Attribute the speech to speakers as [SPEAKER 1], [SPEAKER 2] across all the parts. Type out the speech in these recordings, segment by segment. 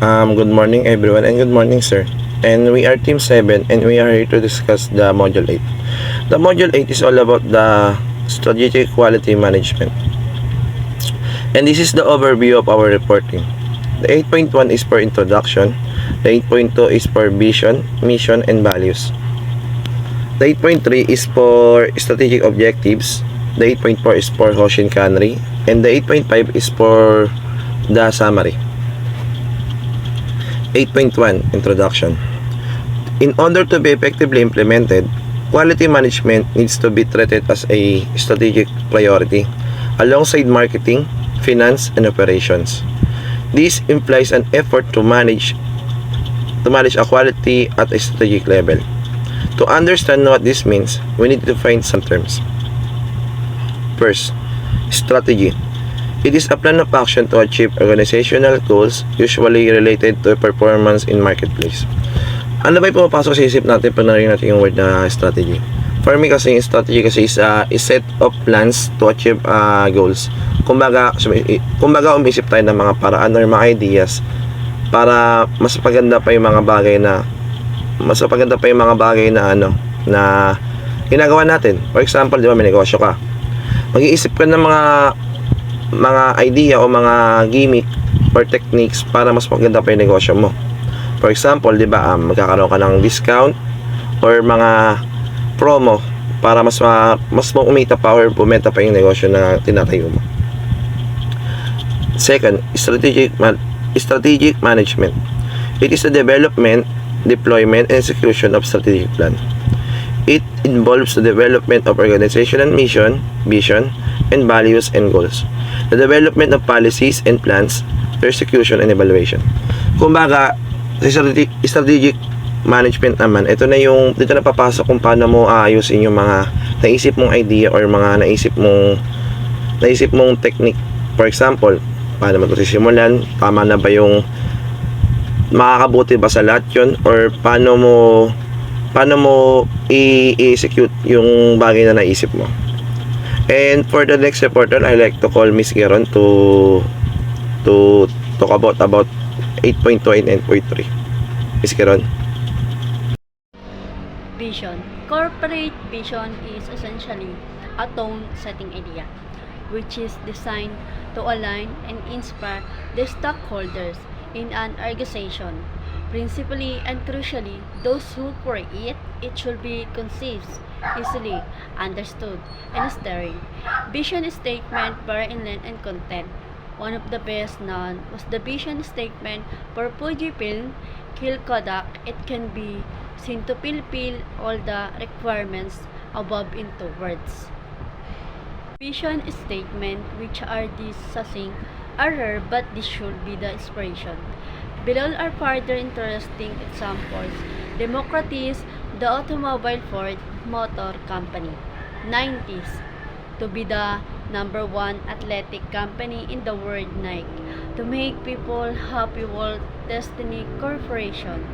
[SPEAKER 1] Good morning everyone and good morning sir. And we are Team 7 and we are here to discuss the Module 8. The Module 8 is all about the strategic quality management. And this is the overview of our reporting. The 8.1 is for introduction. The 8.2 is for vision, mission, and values. The 8.3 is for strategic objectives. The 8.4 is for Hoshin Kanri. And the 8.5 is for the summary. 8.1 Introduction. In order to be effectively implemented, quality management needs to be treated as a strategic priority alongside marketing, finance, and operations. This implies an effort to manage a quality at a strategic level. To understand what this means, we need to define some terms. First, strategy. It is a plan of action to achieve organizational goals usually related to performance in marketplace. Ano ba yung pumapasok sa isip natin pag narinig natin yung word na strategy? For me kasi, yung strategy kasi is a set of plans to achieve goals. Kumbaga umisip tayo ng mga paraan or mga ideas para mas paganda pa yung mga bagay na na ginagawa natin. For example, di ba may negosyo ka. Mag-iisip ka ng mga idea o mga gimmick or techniques para mas maganda pa yung negosyo mo. For example, di ba, magkakaroon ka ng discount or mga promo para mas umita pa or bumenta pa yung negosyo na tinatayo mo. Second, strategic management. It is the development, deployment, and execution of strategic plan. It involves the development of organizational mission, vision, and values and goals. The development of policies and plans, their execution and evaluation. Kumbaga, sa strategic management naman, dito na papasok kung paano mo aayusin yung mga naisip mong idea or mga naisip mong technique. For example, paano mo ito sisimulan, tama na ba yung makakabuti ba sa lahat yun, or paano mo i-execute yung bagay na naisip mo. And for the next reporter, I like to call Miss Geron to talk about 8.2 and 8.3. Miss Geron.
[SPEAKER 2] Vision. Corporate vision is essentially a tone-setting idea, which is designed to align and inspire the stakeholders in an organization. Principally and crucially, those who create it should be concise, easily understood, and stirring. Vision statement for inland and content. One of the best known was the vision statement for Fujifilm Kill Kodak. It can be seen to fulfill all the requirements above in 2 words. Vision statement, which are these succinct, are rare, but this should be the inspiration. Below are further interesting examples. Democritus, the automobile Ford Motor Company. 90s, to be the number 1 athletic company in the world. Nike, to make people happy. Walt Disney Corporation,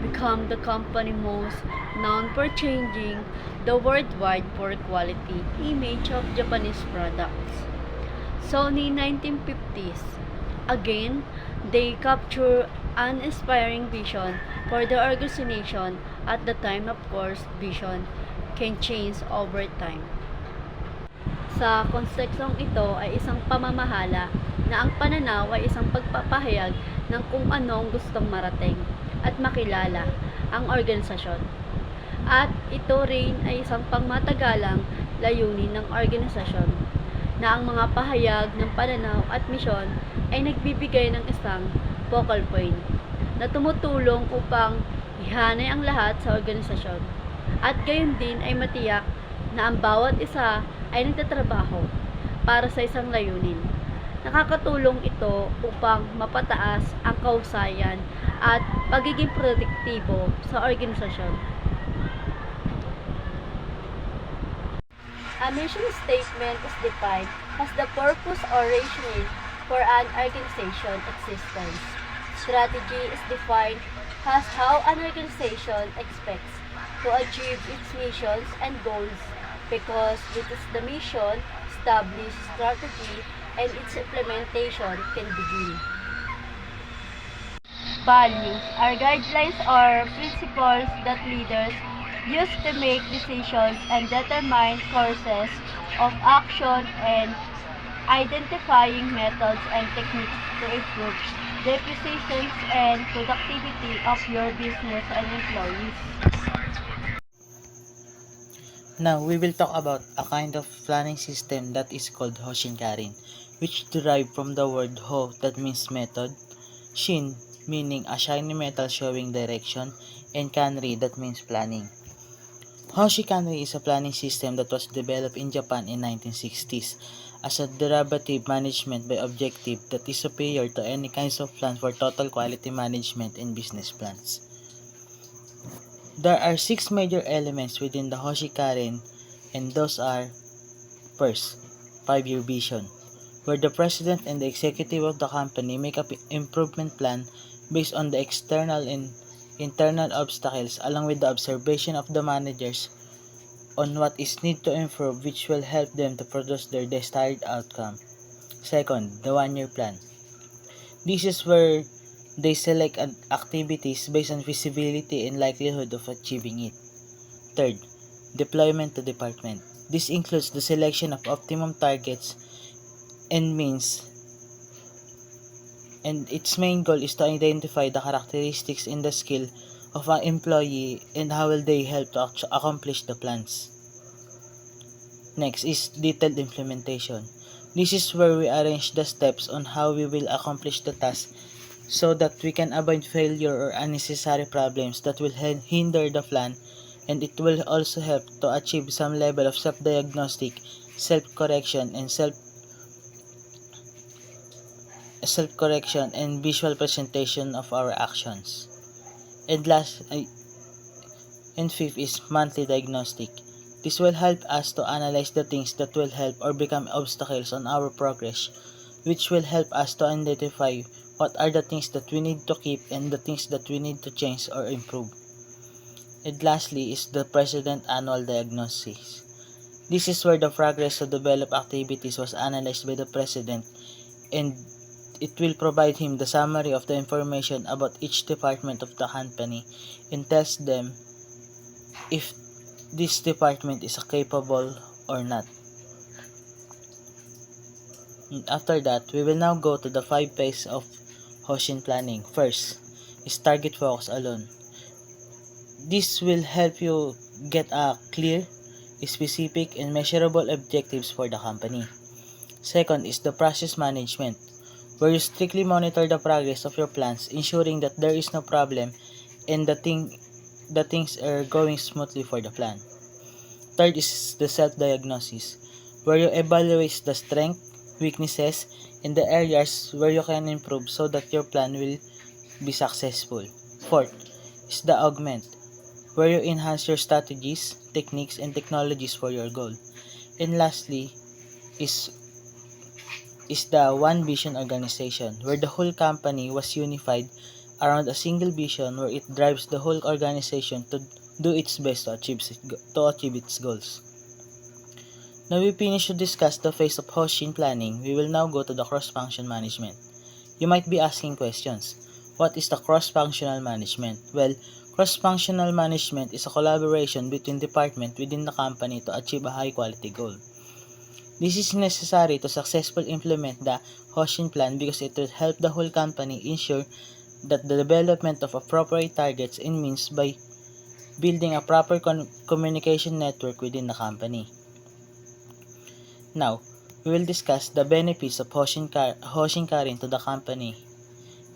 [SPEAKER 2] become the company most known for changing the worldwide for quality image of Japanese products. Sony, 1950s. Again, they capture an inspiring vision for the organization at the time. Of course, vision can change over time. Sa konseptong ito ay isang pamamahala na ang pananaw ay isang pagpapahayag ng kung anong gustong marating at makilala ang organisasyon. At ito rin ay isang pangmatagalang layunin ng organisasyon na ang mga pahayag ng pananaw at misyon ay nagbibigay ng isang focal point na tumutulong upang ihanay ang lahat sa organisasyon at gayon din ay matiyak na ang bawat isa ay nagtatrabaho para sa isang layunin. Nakakatulong ito upang mapataas ang kahusayan at pagiging produktibo sa organisasyon. A mission statement is defined as the purpose or rationale for an organization existence. Strategy is defined as how an organization expects to achieve its missions and goals, because it is the mission, established strategy, and its implementation can begin. values are guidelines or principles that leaders use to make decisions and determine courses of action and identifying methods and techniques to improve the efficiency and productivity of your business and employees.
[SPEAKER 3] Now, we will talk about a kind of planning system that is called Hoshinkarin, which derived from the word Ho that means method, Shin meaning a shiny metal showing direction, and Kanri that means planning. Hoshikanri is a planning system that was developed in Japan in 1960s as a derivative management by objective that is superior to any kinds of plan for total quality management and business plans. There are 6 major elements within the Hoshikaren, and those are: first, 5-year vision, where the president and the executive of the company make up improvement plan based on the external and internal obstacles along with the observation of the managers on what is need to improve, which will help them to produce their desired outcome. Second, the 1-year plan. This is where they select activities based on feasibility and likelihood of achieving it. Third, deployment to department. This includes the selection of optimum targets and means, and its main goal is to identify the characteristics and the skill of an employee and how will they help to accomplish the plans. Next is detailed implementation. This is where we arrange the steps on how we will accomplish the task so that we can avoid failure or unnecessary problems that will hinder the plan, and it will also help to achieve some level of self-diagnostic, self-correction, and self-correction and visual presentation of our actions. And fifth is monthly diagnostic. This will help us to analyze the things that will help or become obstacles on our progress, which will help us to identify what are the things that we need to keep and the things that we need to change or improve. And lastly is the President Annual Diagnosis. This is where the progress of developed activities was analyzed by the President, and it will provide him the summary of the information about each department of the company and tells them if this department is capable or not. And after that, we will now go to the 5 phases of Hoshin planning. First is target focus alone. This will help you get a clear, specific, and measurable objectives for the company. Second is the process management, where you strictly monitor the progress of your plans, ensuring that there is no problem and the things are going smoothly for the plan. Third is the self-diagnosis, where you evaluate the strength, weaknesses, and the areas where you can improve so that your plan will be successful. Fourth is the augment, where you enhance your strategies, techniques, and technologies for your goal. And lastly is the One Vision organization, where the whole company was unified around a single vision where it drives the whole organization to do its best to achieve its goals. Now we finish to discuss the phase of Hoshin planning, we will now go to the cross-function management. You might be asking questions. What is the cross-functional management? Well, cross-functional management is a collaboration between departments within the company to achieve a high-quality goal. This is necessary to successfully implement the Hoshin plan because it will help the whole company ensure that the development of appropriate targets and means by building a proper communication network within the company. Now, we will discuss the benefits of Hoshinkarin to the company,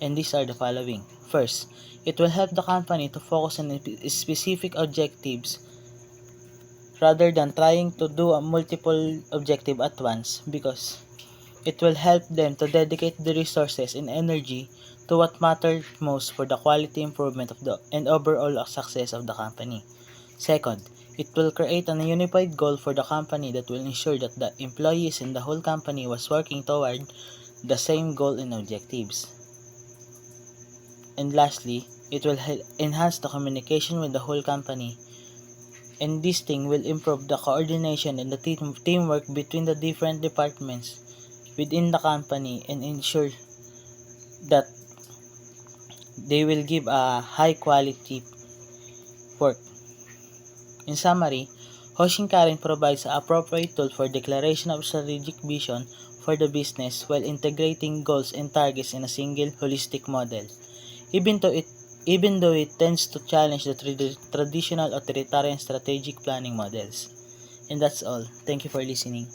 [SPEAKER 3] and these are the following. First, it will help the company to focus on specific objectives rather than trying to do a multiple objective at once, because it will help them to dedicate the resources and energy to what matters most for the quality improvement of and overall success of the company. Second, it will create a unified goal for the company that will ensure that the employees in the whole company was working toward the same goal and objectives. And lastly, it will enhance the communication with the whole company, and this thing will improve the coordination and the teamwork between the different departments within the company and ensure that They will give a high quality work. In summary, Hoshin Karen provides an appropriate tool for declaration of strategic vision for the business while integrating goals and targets in a single holistic model. Even though it even though it tends to challenge the traditional authoritarian strategic planning models. And that's all. Thank you for listening.